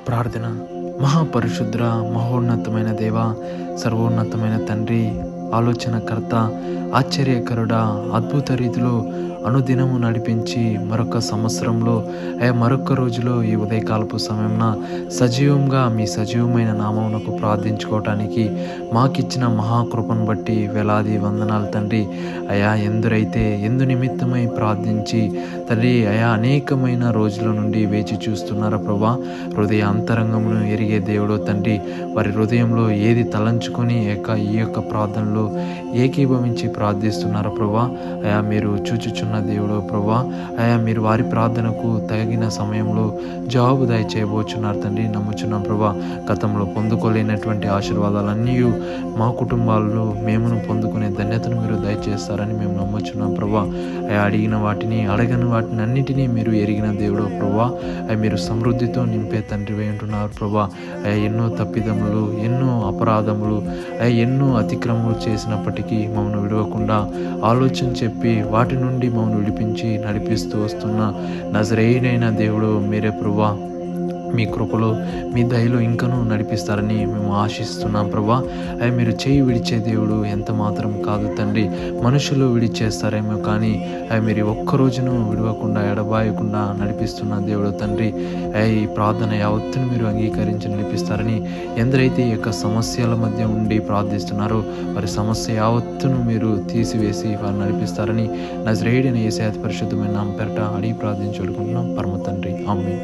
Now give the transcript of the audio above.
ప్రార్థన. మహాపరిశుద్ర మహోన్నతమైన దేవ, సర్వోన్నతమైన తండ్రి, ఆలోచనకర్త, ఆశ్చర్యకరుడా, అద్భుత రీతిలో అనుదినము నడిపించి మరొక సంవత్సరంలో మరొక రోజులో ఈ ఉదయకాలపు సమయంన సజీవంగా మీ సజీవమైన నామమునకు ప్రార్థించుకోవటానికి మాకిచ్చిన మహాకృపను బట్టి వేలాది వందనాలు తండ్రి. ఎందరైతే ఎందు నిమిత్తమై ప్రార్థించి తండ్రి అనేకమైన రోజుల నుండి వేచి చూస్తున్నారో ప్రభా, హృదయ అంతరంగమును ఎరిగే దేవుడో తండ్రి, వారి హృదయంలో ఏది తలంచుకొని ఈ యొక్క ప్రార్థనలో ఏకీభవించి ప్రార్థిస్తున్నారో ప్రభా, మీరు చూచుచున్న దేవుడో ప్రభా, మీరు వారి ప్రార్థనకు తగిన సమయంలో జవాబు దయచేయబోచున్నారు తండ్రి. నమ్ముచున్నాం ప్రభా, గతంలో పొందుకోలేనటువంటి ఆశీర్వాదాలన్నీ మా కుటుంబాల్లో మేమును పొందుకునే ధన్యతను మీరు దయచేస్తారని మేము నమ్ముచున్నాం ప్రభా. అడిగిన వాటిని అడగని వాటిని అన్నిటినీ మీరు ఎరిగిన దేవుడో ప్రభా, మీరు సమృద్ధితో నింపే తండ్రి ఉంటున్నారు ప్రభా. ఎన్నో తప్పిదములు, ఎన్నో అపరాధములు, ఎన్నో అతిక్రమములు చేసినప్పటికీ మమ్మల్ని విడవకుండా ఆలోచన చెప్పి వాటి నుండి మమ్మల్ని విడిపించి నడిపిస్తూ వస్తున్న నజరేయుడైన దేవుడు మీరే ప్రభా. మీ కృపలో మీ దయలో ఇంకనూ నడిపిస్తారని మేము ఆశిస్తున్నాం ప్రభా. మీరు చేయి విడిచే దేవుడు ఎంత మాత్రం కాదు తండ్రి. మనుషులు విడిచేస్తారేమో కానీ మీరు ఒక్కరోజును విడవకుండా ఎడబాయకుండా నడిపిస్తున్న దేవుడు తండ్రి. ఈ ప్రార్థన యావత్తును మీరు అంగీకరించి నడిపిస్తారని, ఎందరైతే ఈ యొక్క సమస్యల మధ్య ఉండి ప్రార్థిస్తున్నారో వారి సమస్య యావత్తును మీరు తీసివేసి వారు నడిపిస్తారని నజరేయుడైన యేసయ్య పరిశుద్ధమైన నామమున పేరట అడిగి ప్రార్థించుకుంటున్నాం పరమ తండ్రి. ఆమేన్.